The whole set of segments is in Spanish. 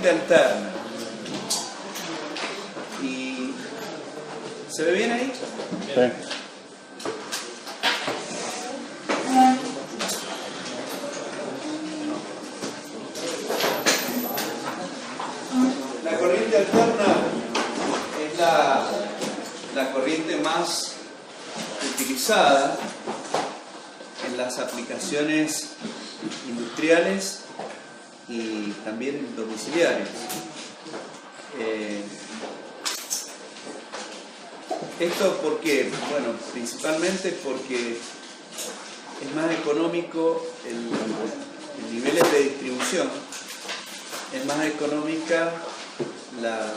corriente alterna. ¿Y se ve bien ahí? Sí. La corriente alterna es la corriente más utilizada en las aplicaciones industriales y también domiciliarias. ¿Esto por qué? Bueno, principalmente porque es más económico en niveles de distribución, es más económica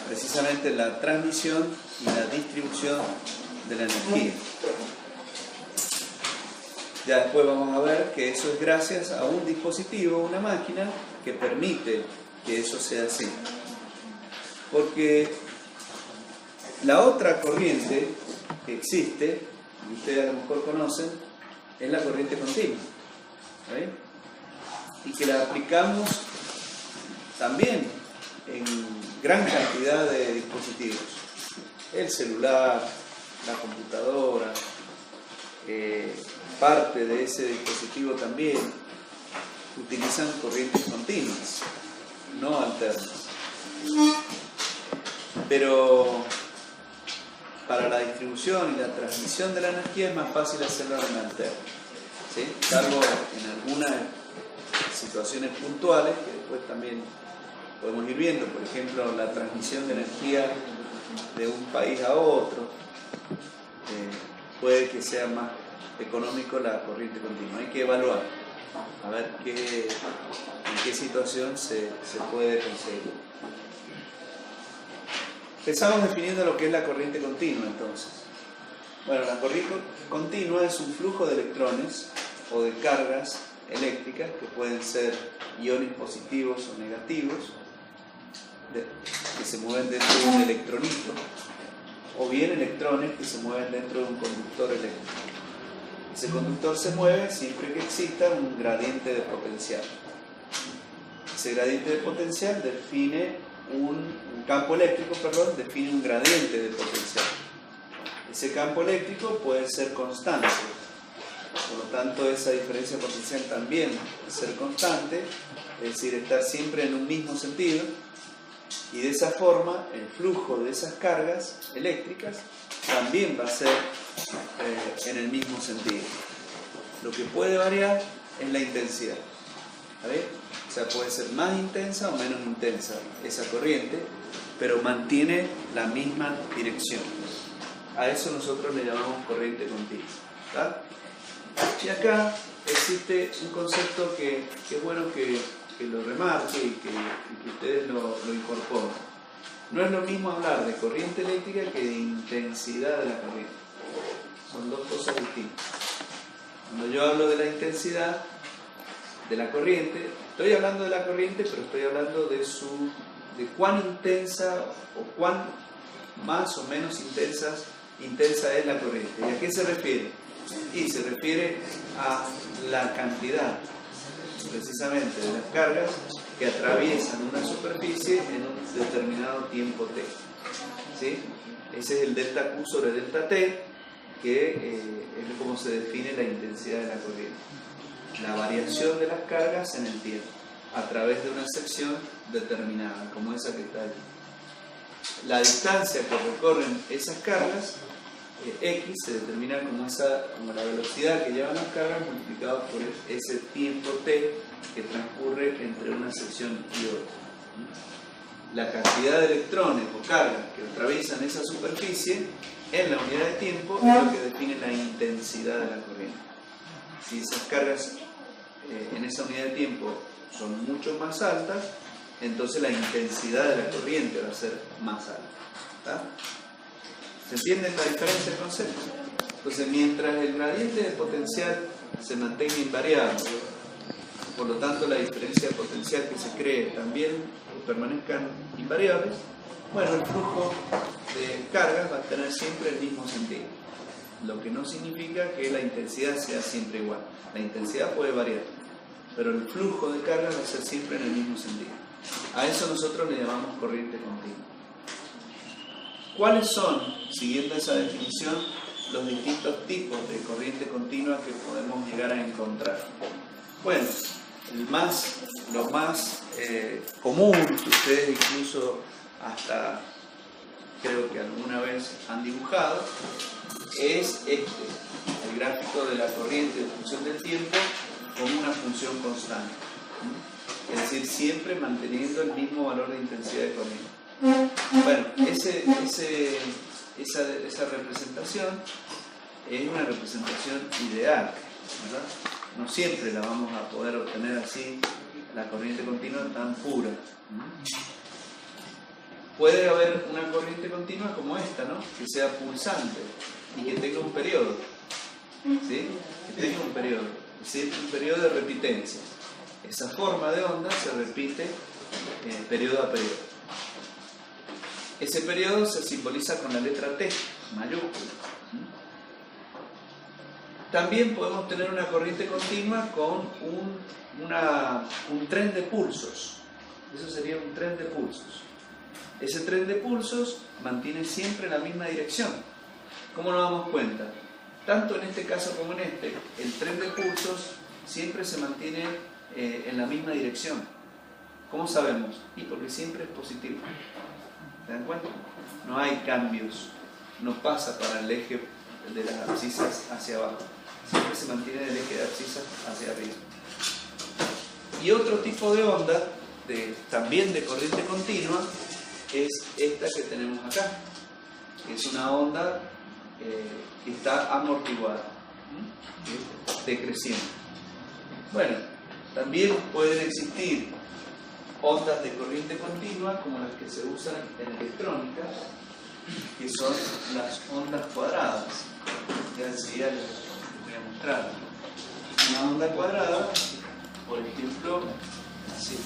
precisamente la transmisión y la distribución de la energía. Ya después vamos a ver que eso es gracias a un dispositivo, una máquina, que permite que eso sea así. Porque la otra corriente que existe, y ustedes a lo mejor conocen, es la corriente continua. ¿Sí? Y que la aplicamos también en gran cantidad de dispositivos. El celular, la computadora, parte de ese dispositivo también utilizan corrientes continuas, no alternas. Pero para la distribución y la transmisión de la energía es más fácil hacerlo en alterna, ¿sí? Salvo en algunas situaciones puntuales que después también podemos ir viendo, por ejemplo, la transmisión de energía de un país a otro, puede que sea más económico la corriente continua. Hay que evaluar, a ver en qué situación se puede conseguir. Empezamos definiendo lo que es la corriente continua, entonces. Bueno, la corriente continua es un flujo de electrones o de cargas eléctricas que pueden ser iones positivos o negativos, que se mueven dentro de un electronito, o bien electrones que se mueven dentro de un conductor eléctrico. Ese conductor se mueve siempre que exista un gradiente de potencial. Ese gradiente de potencial define un campo eléctrico, define un gradiente de potencial. Ese campo eléctrico puede ser constante, por lo tanto esa diferencia potencial también puede ser constante, es decir, estar siempre en un mismo sentido, y de esa forma el flujo de esas cargas eléctricas también va a ser en el mismo sentido. Lo que puede variar es la intensidad. ¿Vale? O sea, puede ser más intensa o menos intensa esa corriente, pero mantiene la misma dirección. A eso nosotros le llamamos corriente continua. ¿Tá? Y acá existe un concepto que es bueno que lo remarque y que ustedes lo incorporen. No es lo mismo hablar de corriente eléctrica que de intensidad de la corriente. Son dos cosas distintas. Cuando yo hablo de la intensidad de la corriente, estoy hablando de la corriente, pero estoy hablando de cuán intensa o cuán más o menos intensa es la corriente. ¿Y a qué se refiere? Y se refiere a la cantidad, precisamente, de las cargas que atraviesan una superficie en un determinado tiempo t. ¿Sí? Ese es el delta Q sobre delta T, que es como se define la intensidad de la corriente. La variación de las cargas en el tiempo, a través de una sección determinada, como esa que está allí. La distancia que recorren esas cargas, X, se determina como la velocidad que llevan las cargas multiplicado por ese tiempo t que transcurre entre una sección y otra. La cantidad de electrones o cargas que atraviesan esa superficie en la unidad de tiempo es lo que define la intensidad de la corriente. Si esas cargas en esa unidad de tiempo son mucho más altas, entonces la intensidad de la corriente va a ser más alta. ¿Tá? ¿Se entiende la diferencia de concepto? Entonces, mientras el gradiente de potencial se mantenga invariable, por lo tanto la diferencia de potencial que se cree también permanezcan invariables, bueno, el flujo de cargas va a tener siempre el mismo sentido, lo que no significa que la intensidad sea siempre igual. La intensidad puede variar, pero el flujo de cargas va a ser siempre en el mismo sentido. A eso nosotros le llamamos corriente continua. ¿Cuáles son, siguiendo esa definición, los distintos tipos de corriente continua que podemos llegar a encontrar? Bueno, lo más común, que ustedes incluso hasta creo que alguna vez han dibujado, es el gráfico de la corriente en función del tiempo con una función constante. Es decir, siempre manteniendo el mismo valor de intensidad de corriente. Bueno, esa representación es una representación ideal, ¿verdad? No siempre la vamos a poder obtener así, la corriente continua tan pura. Puede haber una corriente continua como esta, ¿no? Que sea pulsante y que tenga un periodo, ¿sí? Que tenga un periodo, es decir, un periodo de repitencia. Esa forma de onda se repite periodo a periodo. Ese periodo se simboliza con la letra T, mayúscula. También podemos tener una corriente continua con un tren de pulsos. Eso sería un tren de pulsos. Ese tren de pulsos mantiene siempre la misma dirección. ¿Cómo nos damos cuenta? Tanto en este caso como en este, el tren de pulsos siempre se mantiene en la misma dirección. ¿Cómo sabemos? Y porque siempre es positivo. ¿Se dan cuenta? No hay cambios. No pasa para el eje de las abscisas hacia abajo. Siempre se mantiene el eje de abscisas hacia arriba. Y otro tipo de onda, también de corriente continua, es esta que tenemos acá, que es una onda que está amortiguada, decreciente. Bueno, también pueden existir ondas de corriente continua como las que se usan en electrónica, que son las ondas cuadradas. Ya enseguida les voy a mostrar. Una onda cuadrada, por ejemplo, así.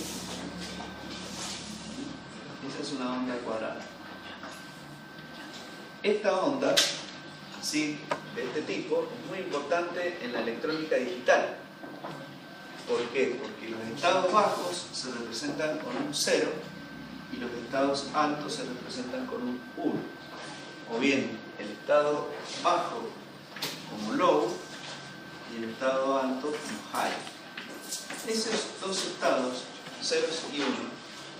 Esa es una onda cuadrada. Esta onda, así, de este tipo, es muy importante en la electrónica digital. ¿Por qué? Porque los estados bajos se representan con un 0 y los estados altos se representan con un 1. O bien, el estado bajo como low y el estado alto como high. Esos dos estados, ceros y 1,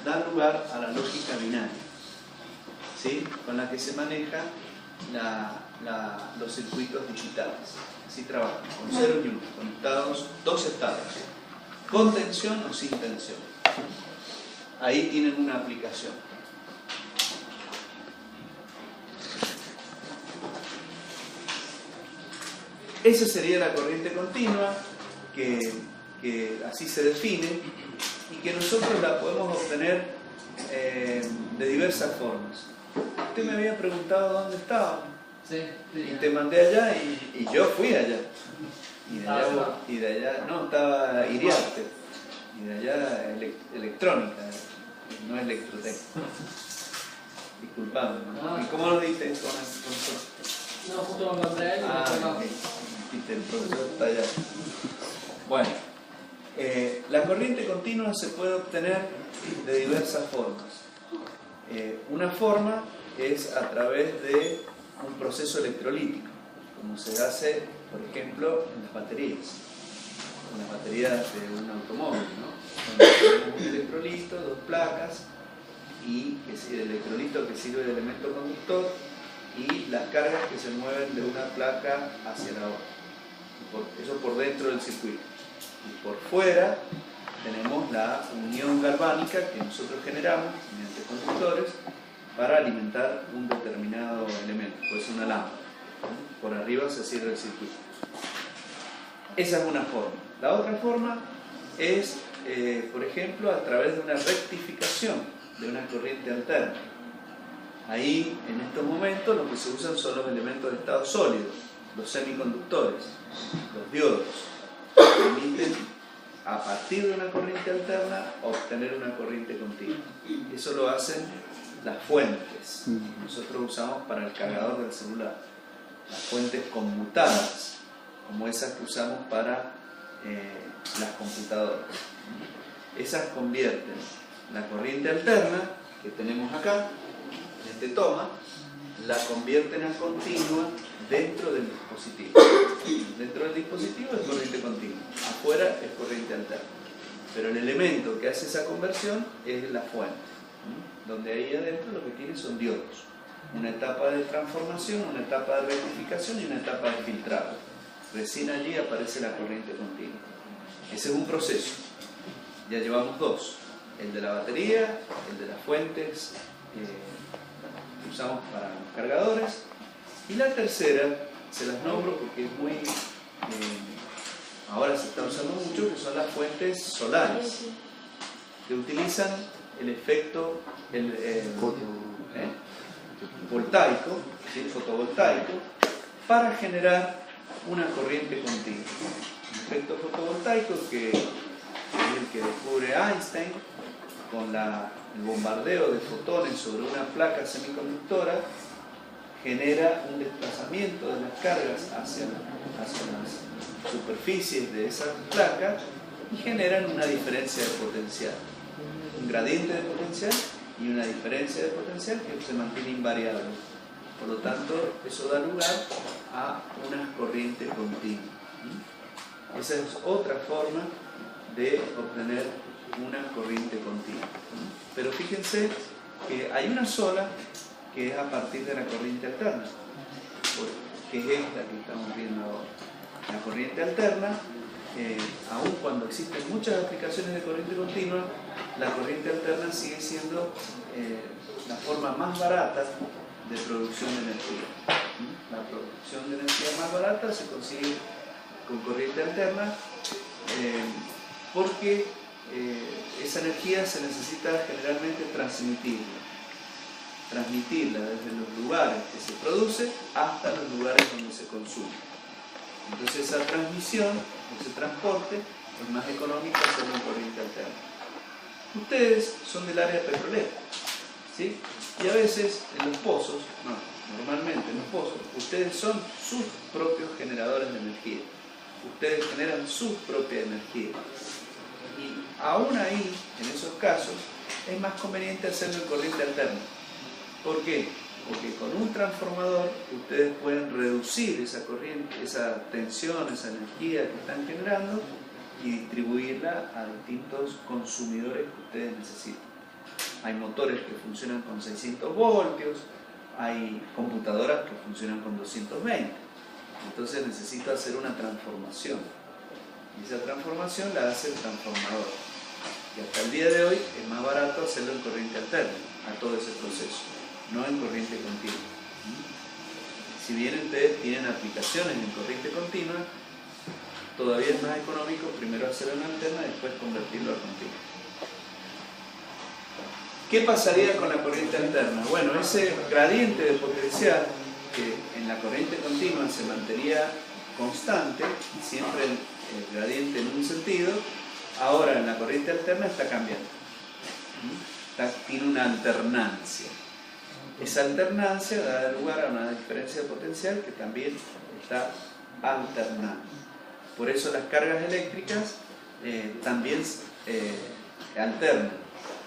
dan lugar a la lógica binaria, ¿sí? Con la que se maneja los circuitos digitales. Así trabajan, con 0 y 1, con dos estados, con tensión o sin tensión. Ahí tienen una aplicación. Esa sería la corriente continua, que así se define, y que nosotros la podemos obtener de diversas formas. Usted me había preguntado dónde estaba. Sí, y te mandé allá y yo fui allá. Y de allá, no, estaba Iriarte. Y de allá electrónica, no electrotec. Disculpame, ¿no? ¿Y cómo lo diste con nosotros? No, justo lo encontré ahí. El profesor está allá. Bueno, la corriente continua se puede obtener de diversas formas. Una forma es a través de un proceso electrolítico, como se hace, por ejemplo, en las baterías. En las baterías de un automóvil, ¿no? Donde tenemos un electrolito, dos placas, y el electrolito que sirve de elemento conductor, y las cargas que se mueven de una placa hacia la otra. Eso por dentro del circuito. Y por fuera tenemos la unión galvánica que nosotros generamos mediante conductores para alimentar un determinado elemento, pues una lámpara. Por arriba se cierra el circuito. Esa es una forma. La otra forma es, por ejemplo, a través de una rectificación de una corriente alterna. Ahí, en estos momentos, lo que se usan son los elementos de estado sólido, los semiconductores, los diodos, que permiten, a partir de una corriente alterna, obtener una corriente continua. Eso lo hacen las fuentes. Nosotros usamos para el cargador del celular. Las fuentes conmutadas, como esas que usamos para las computadoras. Esas convierten la corriente alterna que tenemos acá, en este toma, la convierten a continua dentro del dispositivo. Dentro del dispositivo es corriente continua, afuera es corriente alterna. Pero el elemento que hace esa conversión es la fuente, donde ahí adentro lo que tiene son diodos. Una etapa de transformación, una etapa de rectificación y una etapa de filtrado. Recién allí aparece la corriente continua. Ese es un proceso. Ya llevamos dos. El de la batería, el de las fuentes que usamos para los cargadores. Y la tercera, se las nombro porque es muy... ahora se está usando mucho, que son las fuentes solares, que utilizan el efecto voltaico, ¿sí? Fotovoltaico, para generar una corriente continua. Un efecto fotovoltaico que es el que descubre Einstein con el bombardeo de fotones sobre una placa semiconductora, genera un desplazamiento de las cargas hacia las superficies de esa placa y generan una diferencia de potencial, un gradiente de potencial y una diferencia de potencial que se mantiene invariable. Por lo tanto, eso da lugar a una corriente continua. Esa es otra forma de obtener una corriente continua. Pero fíjense que hay una sola que es a partir de la corriente alterna, que es esta que estamos viendo ahora. La corriente alterna, aun cuando existen muchas aplicaciones de corriente continua, la corriente alterna sigue siendo la forma más barata de producción de energía. La producción de energía más barata se consigue con corriente alterna porque esa energía se necesita generalmente transmitirla desde los lugares que se produce hasta los lugares donde se consume. Entonces esa transmisión, ese transporte, es más económico hacerlo en corriente alterna. Ustedes son del área petrolera, ¿sí? Y a veces en los pozos, normalmente en los pozos, ustedes son sus propios generadores de energía. Ustedes generan su propia energía. Y aún ahí, en esos casos, es más conveniente hacerlo en corriente alterna. ¿Por qué? Porque con un transformador ustedes pueden reducir esa corriente, esa tensión, esa energía que están generando y distribuirla a distintos consumidores que ustedes necesitan. Hay motores que funcionan con 600 voltios, hay computadoras que funcionan con 220. Entonces necesito hacer una transformación. Y esa transformación la hace el transformador. Y hasta el día de hoy es más barato hacerlo en corriente alterna, a todo ese proceso, no en corriente continua. Si bien ustedes tienen aplicaciones en corriente continua, todavía es más económico primero hacerlo en alterna y después convertirlo a continua. ¿Qué pasaría con la corriente alterna? Bueno, ese gradiente de potencial que en la corriente continua se mantenía constante, siempre el gradiente en un sentido, ahora en la corriente alterna está cambiando. Tiene una alternancia. Esa alternancia da lugar a una diferencia de potencial que también está alternando. Por eso las cargas eléctricas también alternan,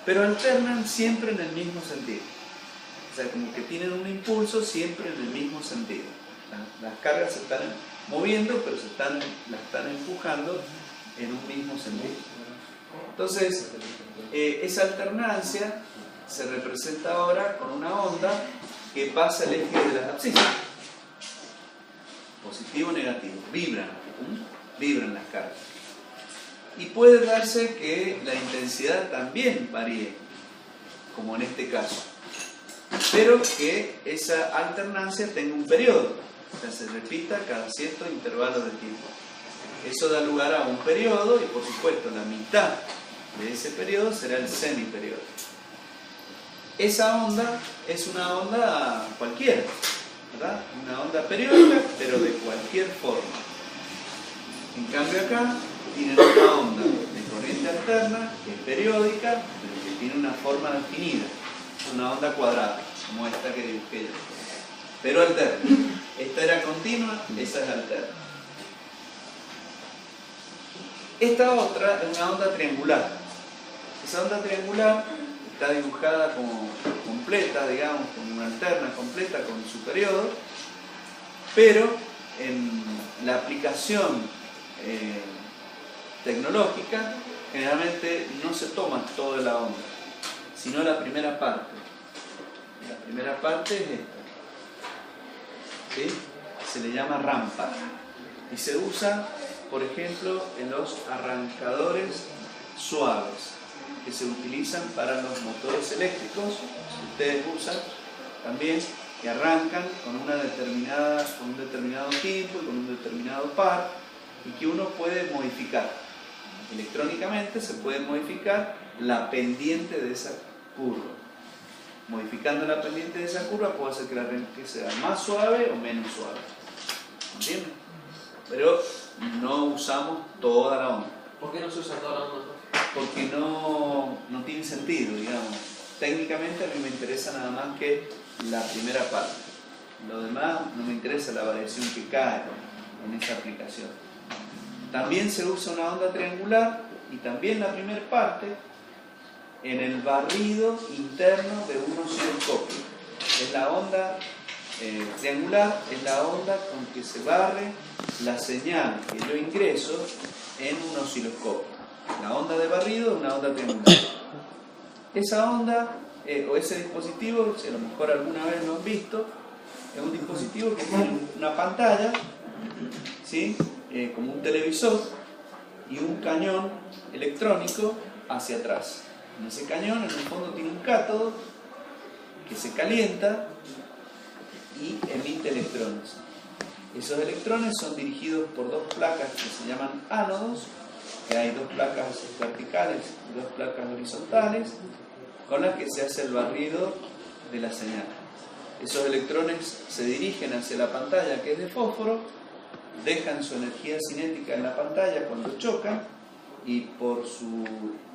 pero alternan siempre en el mismo sentido. O sea, como que tienen un impulso siempre en el mismo sentido. Las cargas se están moviendo, pero las están empujando en un mismo sentido. Entonces, esa alternancia se representa ahora con una onda que pasa el eje de las abscisas. Positivo o negativo, vibran las cargas. Y puede darse que la intensidad también varíe, como en este caso, pero que esa alternancia tenga un periodo, o sea, se repita cada cierto intervalo de tiempo. Eso da lugar a un periodo y, por supuesto, la mitad de ese periodo será el semiperiodo. Esa onda es una onda cualquiera, ¿verdad? Una onda periódica, pero de cualquier forma. En cambio acá tienen una onda de corriente alterna, que es periódica, pero que tiene una forma definida. Es una onda cuadrada, como esta que dibujé yo. Pero alterna. Esta era continua, esa es alterna. Esta otra es una onda triangular. Esa onda triangular está dibujada como completa, digamos, como una alterna completa con su periodo, pero en la aplicación tecnológica generalmente no se toma toda la onda, sino la primera parte. La primera parte es esta, ¿sí? Se le llama rampa y se usa, por ejemplo, en los arrancadores suaves que se utilizan para los motores eléctricos que ustedes usan también, que arrancan con un determinado tiempo y con un determinado par, y que uno puede modificar electrónicamente. Se puede modificar la pendiente de esa curva. Modificando la pendiente de esa curva puedo hacer que el arranque sea más suave o menos suave, ¿entienden? Pero no usamos toda la onda. ¿Por qué no se usa toda la onda? Porque no tiene sentido, digamos. Técnicamente a mí me interesa nada más que la primera parte. Lo demás no me interesa la variación que cae en esa aplicación. También se usa una onda triangular y también la primera parte en el barrido interno de un osciloscopio. Es la onda triangular, es la onda con que se barre la señal que yo ingreso en un osciloscopio. La onda de barrido es una onda triangular. Esa onda o ese dispositivo, si a lo mejor alguna vez lo han visto, es un dispositivo que tiene una pantalla, ¿sí? Como un televisor y un cañón electrónico hacia atrás. En ese cañón, en el fondo, tiene un cátodo que se calienta y emite electrones. Esos electrones son dirigidos por dos placas que se llaman ánodos, que hay dos placas verticales y dos placas horizontales, con las que se hace el barrido de la señal. Esos electrones se dirigen hacia la pantalla, que es de fósforo, dejan su energía cinética en la pantalla cuando chocan, y por su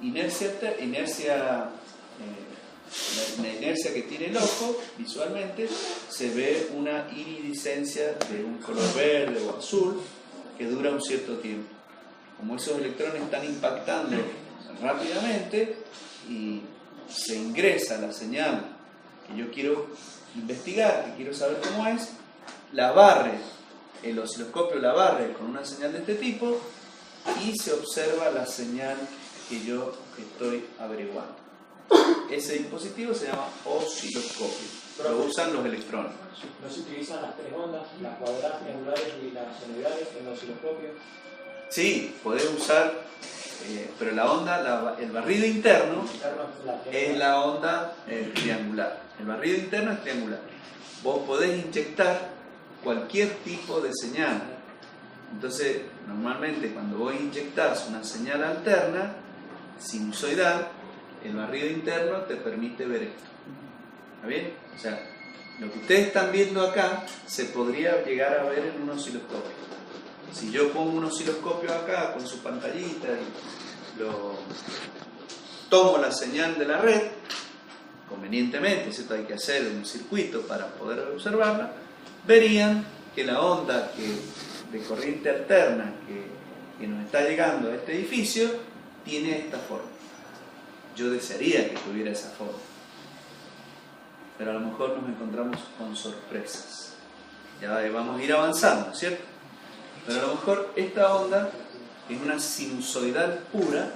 inercia que tiene el ojo, visualmente, se ve una iridiscencia de un color verde o azul que dura un cierto tiempo. Como esos electrones están impactando rápidamente y se ingresa la señal que yo quiero investigar, que quiero saber cómo es, la barre, el osciloscopio la barre con una señal de este tipo y se observa la señal que yo estoy averiguando. Ese dispositivo se llama osciloscopio. Lo usan los electrónicos. ¿No se utilizan las tres ondas, las cuadradas, triangulares y las senoidales en el osciloscopio? Sí, podés usar, pero la onda, el barrido interno es la onda triangular. El barrido interno es triangular. Vos podés inyectar cualquier tipo de señal. Entonces, normalmente cuando vos inyectás una señal alterna, sinusoidal, el barrido interno te permite ver esto. ¿Está bien? O sea, lo que ustedes están viendo acá se podría llegar a ver en un osciloscopio. Si yo pongo un osciloscopio acá con su pantallita y tomo la señal de la red, convenientemente, ¿cierto? Hay que hacer un circuito para poder observarla, verían que la onda de corriente alterna que nos está llegando a este edificio tiene esta forma. Yo desearía que tuviera esa forma, pero a lo mejor nos encontramos con sorpresas. Ya vamos a ir avanzando, ¿cierto? Pero a lo mejor esta onda, que es una sinusoidal pura,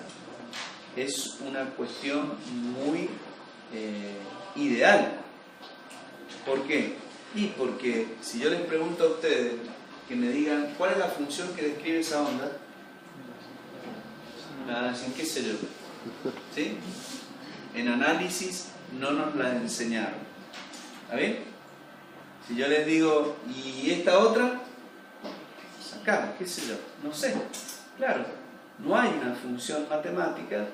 es una cuestión muy ideal. ¿Por qué? Y porque si yo les pregunto a ustedes que me digan cuál es la función que describe esa onda, me van a decir, qué sé yo, ¿sí? En análisis no nos la enseñaron. ¿Está bien? Si yo les digo, ¿y esta otra? Acá, qué sé yo, no sé. Claro, no hay una función matemática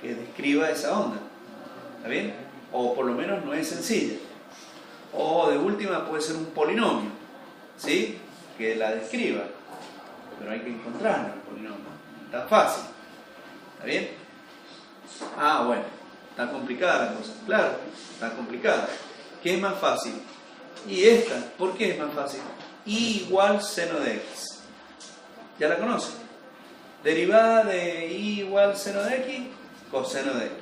que describa esa onda. ¿Está bien? O por lo menos no es sencilla. O de última puede ser un polinomio, ¿sí? Que la describa. Pero hay que encontrarlo, el polinomio. No es tan fácil. ¿Está bien? Ah, bueno. Está complicada la cosa. Claro, está complicada. ¿Qué es más fácil? Y esta, ¿por qué es más fácil? Y igual seno de x. ¿Ya la conocen? Derivada de y igual seno de x coseno de x.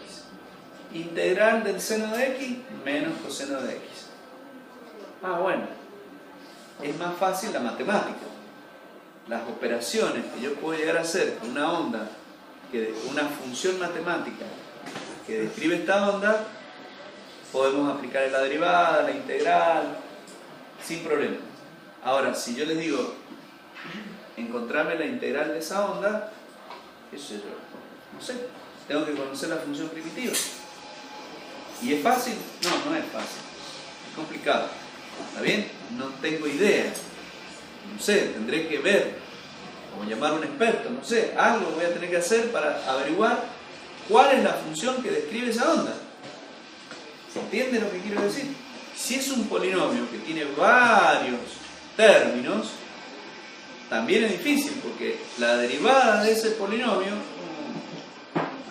Integral del seno de x menos coseno de x. Ah, bueno, es más fácil la matemática. Las operaciones que yo puedo llegar a hacer con una onda, una función matemática que describe esta onda, podemos aplicar la derivada, la integral, sin problema. Ahora, si yo les digo, encontrarme la integral de esa onda, qué sé yo, no sé, tengo que conocer la función primitiva. ¿Y es fácil? No, no es fácil, es complicado. ¿Está bien? No tengo idea. No sé, tendré que ver, como llamar a un experto, no sé, algo voy a tener que hacer para averiguar cuál es la función que describe esa onda. ¿Se entiende lo que quiero decir? Si es un polinomio que tiene varios términos, también es difícil, porque la derivada de ese polinomio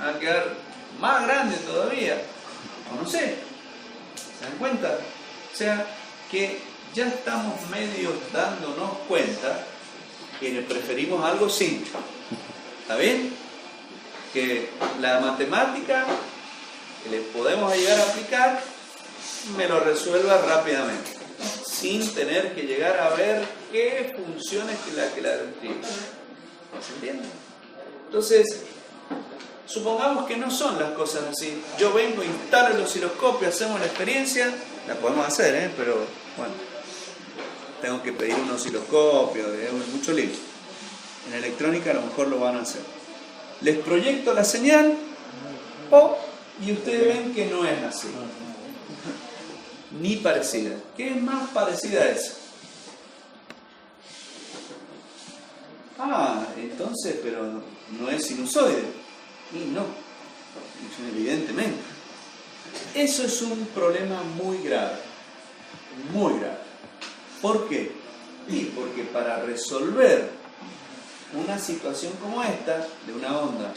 va a quedar más grande todavía, o no sé, ¿se dan cuenta? O sea, que ya estamos medio dándonos cuenta que preferimos algo simple. ¿Está bien? Que la matemática que le podemos llegar a aplicar me lo resuelva rápidamente, sin tener que llegar a ver qué funciones que la describe. ¿Se entiende? Entonces, supongamos que no son las cosas así. Yo vengo, instalo el osciloscopio, hacemos la experiencia, la podemos hacer, pero bueno, tengo que pedir un osciloscopio, es mucho lío. En electrónica a lo mejor lo van a hacer. Les proyecto la señal, y ustedes ven que no es así. Ni parecida. ¿Qué es más parecida a eso? Ah, entonces, pero no es sinusoide. Y no, evidentemente. Eso es un problema muy grave. Muy grave. ¿Por qué? Y porque para resolver una situación como esta, de una onda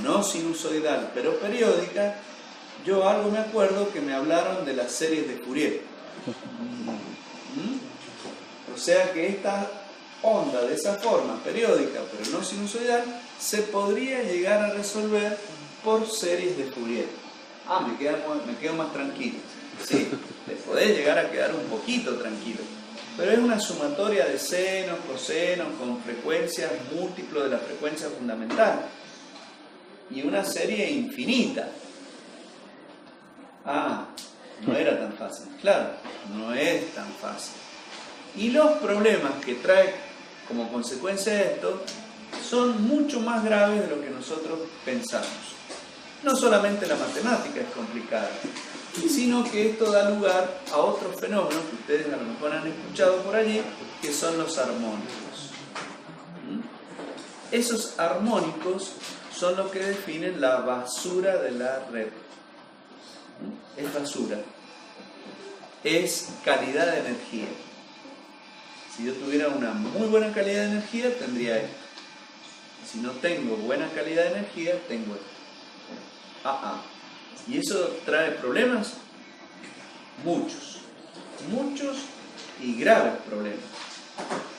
no sinusoidal pero periódica, yo algo me acuerdo que me hablaron de las series de Fourier. O sea que esta onda de esa forma, periódica pero no sinusoidal, se podría llegar a resolver por series de Fourier. Ah, me quedo más tranquilo. Sí, te podés llegar a quedar un poquito tranquilo. Pero es una sumatoria de senos, cosenos, con frecuencias múltiplos de la frecuencia fundamental. Y una serie infinita. Ah, no era tan fácil. Claro, no es tan fácil. Y los problemas que trae como consecuencia de esto son mucho más graves de lo que nosotros pensamos. No solamente la matemática es complicada, sino que esto da lugar a otros fenómenos que ustedes a lo mejor han escuchado por allí, que son los armónicos. Esos armónicos son lo que definen la basura de la red. Es basura. Es calidad de energía. Si yo tuviera una muy buena calidad de energía, tendría esto. Si no tengo buena calidad de energía, tengo esto. ¿Y eso trae problemas? Muchos. Muchos y graves problemas.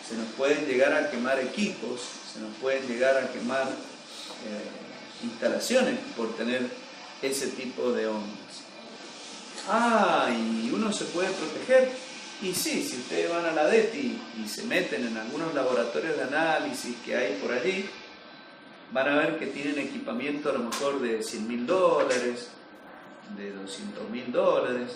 Se nos pueden llegar a quemar equipos, se nos pueden llegar a quemar instalaciones por tener ese tipo de ondas. Y uno se puede proteger. Y sí, si ustedes van a la DETI y se meten en algunos laboratorios de análisis que hay por allí, van a ver que tienen equipamiento a lo mejor de $100.000, de $200.000.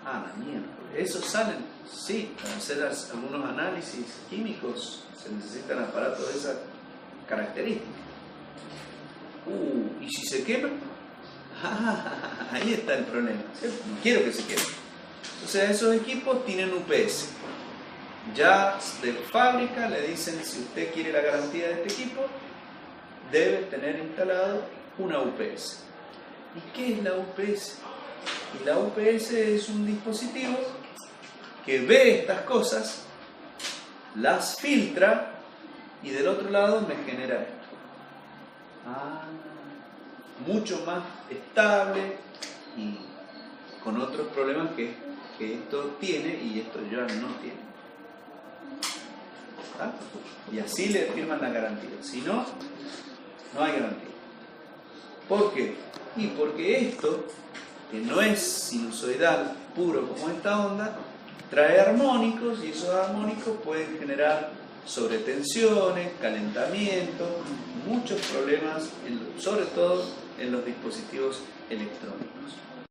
La mierda. Esos salen, sí, para hacer algunos análisis químicos se necesitan aparatos de esa característica. ¿Y si se quema? Ahí está el problema, ¿cierto? No quiero que se queme. O sea, esos equipos tienen UPS. Ya de fábrica le dicen, si usted quiere la garantía de este equipo, debe tener instalado una UPS. ¿Y qué es la UPS? Y la UPS es un dispositivo que ve estas cosas, las filtra y del otro lado me genera esto. Mucho más estable y con otros problemas que esto tiene y esto ya no tiene. Y así le firman la garantía. Si no, no hay garantía. ¿Por qué? Y porque esto, que no es sinusoidal puro como esta onda, trae armónicos y esos armónicos pueden generar sobretensiones, calentamiento, muchos problemas, sobre todo en los dispositivos electrónicos.